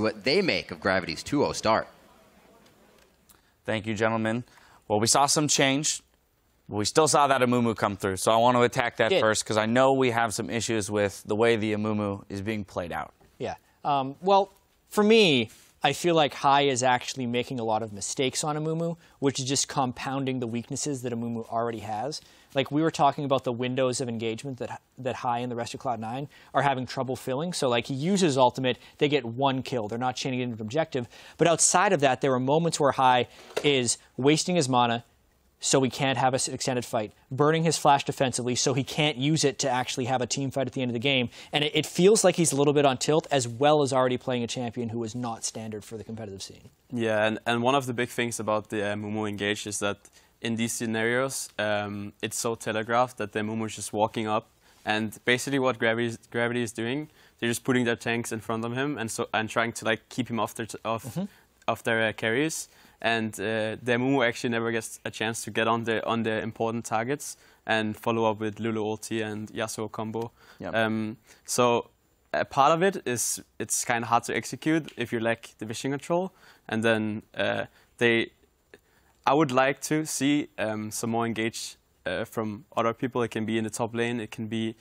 what they make of Gravity's 2-0 start. Thank you, gentlemen. Well, we saw some change. We still saw that Amumu come through, so I want to attack that first because I know we have some issues with the way the Amumu is being played out. Yeah. Well, for me, I feel like Hai is actually making a lot of mistakes on Amumu, which is just compounding the weaknesses that Amumu already has. Like, we were talking about the windows of engagement that Hai and the rest of Cloud9 are having trouble filling. So, like, he uses ultimate, they get 1 kill. They're not chaining it into an objective. But outside of that, there are moments where Hai is wasting his mana, so he can't have an extended fight, burning his flash defensively so he can't use it to actually have a team fight at the end of the game. And it feels like he's a little bit on tilt, as well as already playing a champion who is not standard for the competitive scene. Yeah, and one of the big things about the Mumu Engage is that in these scenarios, it's so telegraphed that the Mumu is just walking up. And basically what Gravity is doing, they're just putting their tanks in front of him and trying to like keep him off their carries. And the Mumu actually never gets a chance to get on the important targets and follow up with Lulu ulti and Yasuo combo. Yep. So a part of it is it's kind of hard to execute if you lack the vision control. And then I would like to see some more engage from other people. It can be in the top lane. It can be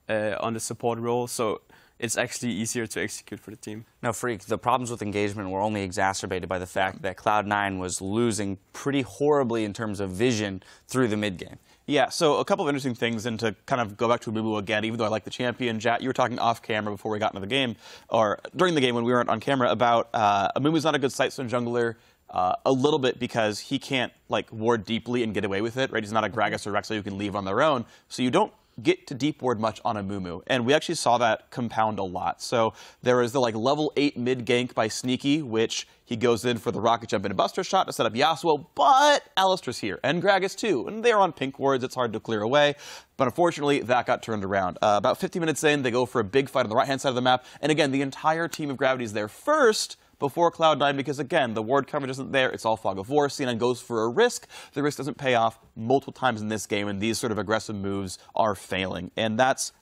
on the support role. So it's actually easier to execute for the team. No, Freak, the problems with engagement were only exacerbated by the fact that Cloud9 was losing pretty horribly in terms of vision through the mid game. Yeah, so a couple of interesting things, and to kind of go back to Amumu again, even though I like the champion, Jat, you were talking off camera before we got into the game, or during the game when we weren't on camera, about Amumu's not a good Sightstone jungler, a little bit because he can't like ward deeply and get away with it, right? He's not a Gragas or Rek'Sai who can leave on their own, so you don't get to deep ward much on Amumu, and we actually saw that compound a lot. So there was the like level 8 mid gank by Sneaky, which he goes in for the rocket jump and a buster shot to set up Yasuo, but Alistar's here, and Gragas too, and they're on pink wards, it's hard to clear away, but unfortunately that got turned around. About 50 minutes in, they go for a big fight on the right hand side of the map, and again, the entire team of Gravity is there first, before Cloud9, because again, the ward coverage isn't there, it's all Fog of War. C9 goes for a risk, the risk doesn't pay off multiple times in this game, and these sort of aggressive moves are failing. And that's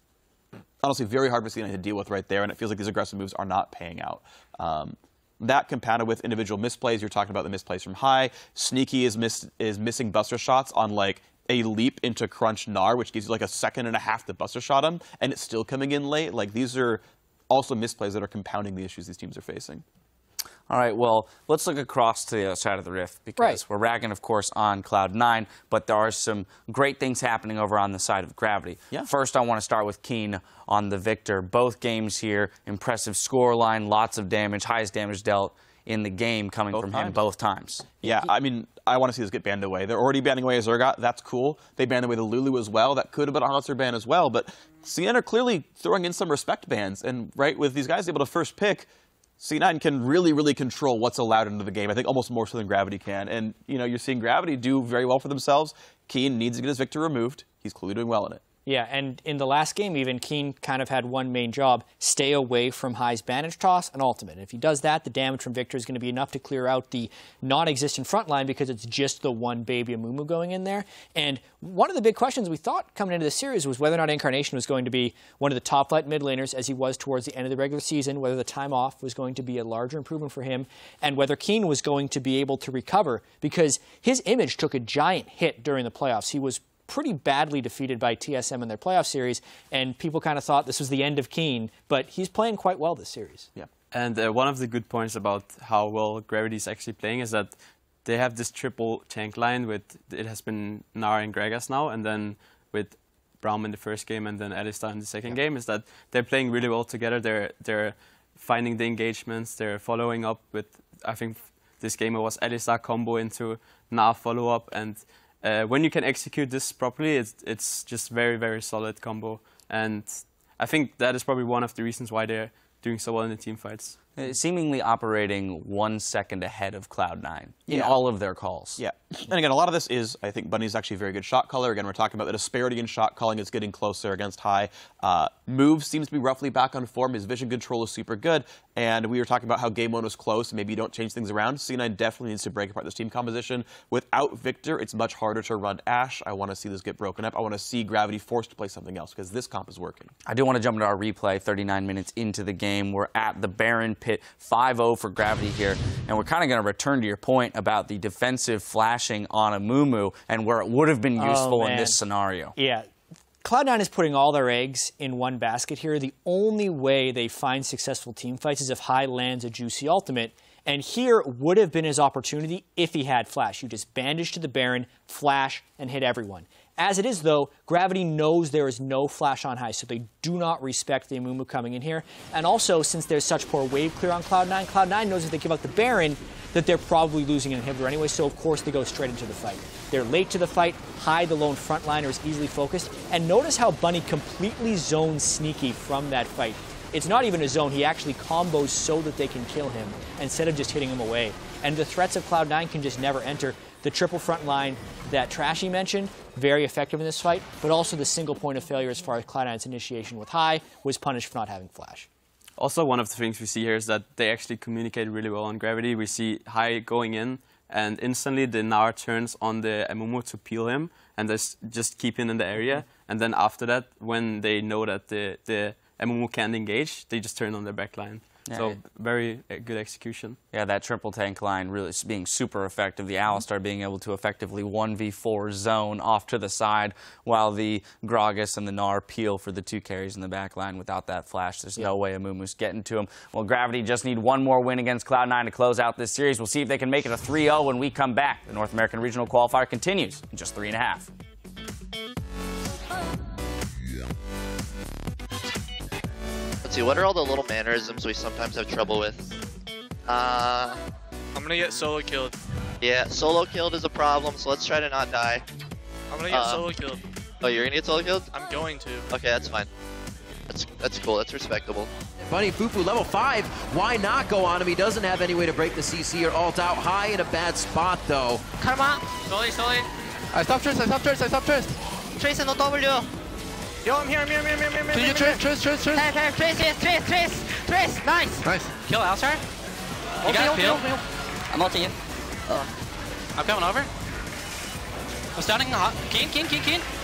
honestly very hard for C9 to deal with right there, and it feels like these aggressive moves are not paying out. That compounded with individual misplays, you're talking about the misplays from Hai. Sneaky is missing buster shots on like a leap into Crunch Gnar, which gives you like a second and a half to buster shot him, and it's still coming in late. Like, these are also misplays that are compounding the issues these teams are facing. All right, well, let's look across to the other side of the rift, because we're ragging, of course, on Cloud9, but there are some great things happening over on the side of Gravity. Yeah. First, I want to start with Keen on the Victor. Both games here, impressive scoreline, lots of damage, highest damage dealt in the game coming from him both times. Yeah, I mean, I want to see this get banned away. They're already banning away Zergot. That's cool. They banned away the Lulu as well. That could have been a Hostler ban as well, but CN are clearly throwing in some respect bans, and right, with these guys able to first pick, C9 can really, really control what's allowed into the game. I think almost more so than Gravity can. And, you know, you're seeing Gravity do very well for themselves. Keen needs to get his Victor removed. He's clearly doing well in it. Yeah, and in the last game even, Keen kind of had one main job: stay away from Hai's Bandage Toss and Ultimate. And if he does that, the damage from Victor is going to be enough to clear out the non-existent front line, because it's just the one baby Amumu going in there. And one of the big questions we thought coming into the series was whether or not Incarnation was going to be one of the top flight mid laners as he was towards the end of the regular season, whether the time off was going to be a larger improvement for him, and whether Keen was going to be able to recover, because his image took a giant hit during the playoffs. He was pretty badly defeated by TSM in their playoff series, and people kind of thought this was the end of Keen, but he's playing quite well this series. Yeah. And one of the good points about how well Gravity is actually playing is that they have this triple tank line with, it has been Gnar and Gragas now, and then with Braum in the first game and then Alistar in the second game, is that they're playing really well together. They're finding the engagements, they're following up with, I think this game it was Alistar combo into Gnar follow-up, and when you can execute this properly, it's just very, very solid combo. And I think that is probably one of the reasons why they're doing so well in the team fights. Seemingly operating 1 second ahead of Cloud9 in all of their calls. Yeah. And again, a lot of this is, I think Bunny's actually a very good shot caller. Again, we're talking about the disparity in shot calling is getting closer against Hai. Move seems to be roughly back on form. His vision control is super good. And we were talking about how game 1 was close. Maybe you don't change things around. C9 definitely needs to break apart this team composition. Without Victor, it's much harder to run Ashe. I want to see this get broken up. I want to see Gravity forced to play something else because this comp is working. I do want to jump into our replay 39 minutes into the game. We're at the Baron pit, 5-0 for Gravity here. And we're kind of going to return to your point about the defensive flashing on Amumu and where it would have been useful in this scenario. Yeah. Cloud9 is putting all their eggs in one basket here. The only way they find successful team fights is if Hai lands a juicy ultimate. And here would have been his opportunity if he had flash. You just bandage to the Baron, flash, and hit everyone. As it is, though, Gravity knows there is no flash on Hai, so they do not respect the Amumu coming in here. And also, since there's such poor wave clear on Cloud9, Cloud9 knows if they give out the Baron that they're probably losing an inhibitor anyway, so of course they go straight into the fight. They're late to the fight. Hai, the lone frontliner, is easily focused. And notice how Bunny completely zones Sneaky from that fight. It's not even a zone. He actually combos so that they can kill him instead of just hitting him away. And the threats of Cloud9 can just never enter. The triple front line that Trashy mentioned, very effective in this fight, but also the single point of failure as far as Cloud9's initiation with Hai was punished for not having flash. Also, one of the things we see here is that they actually communicate really well on Gravity. We see Hai going in, and instantly the Gnar turns on the Amumu to peel him, and just keep him in the area. And then after that, when they know that the Amumu can't engage, they just turn on their backline. Yeah, so very good execution. Yeah, that triple tank line really being super effective. The Alistar being able to effectively 1v4 zone off to the side while the Gragas and the Gnar peel for the 2 carries in the back line. Without that flash, there's no way Amumu's getting to him. Well, Gravity just need one more win against Cloud9 to close out this series. We'll see if they can make it a 3-0 when we come back. The North American Regional Qualifier continues in just 3.5. Let's see, what are all the little mannerisms we sometimes have trouble with? I'm gonna get solo killed. Yeah, solo killed is a problem, so let's try to not die. I'm gonna get solo killed. Oh, you're gonna get solo killed? I'm going to. Okay, that's fine. That's cool, that's respectable. Bunny Fufu, level 5. Why not go on him? He doesn't have any way to break the CC or ult out. Hai in a bad spot, though. Come on! Slowly. I stopped Trace. Trace and no W! Yo, I'm here. Can you Trace? Trace, nice! Kill Alistar. You got peel. I'm ulting you. I'm coming over. I'm stunning. Keen.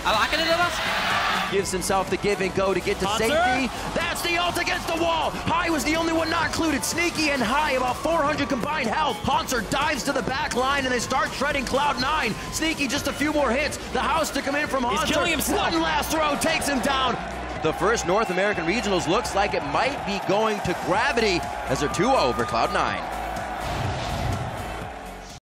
I like it. Gives himself the give and go to get to safety. That's the ult against the wall. Hai was the only one not included. Sneaky and Hai, about 400 combined health. Haunter dives to the back line and they start shredding Cloud9. Sneaky just a few more hits. The house to come in from Haunter. He's killing himself. One last throw takes him down. The first North American Regionals looks like it might be going to Gravity as they're 2-0 over Cloud9.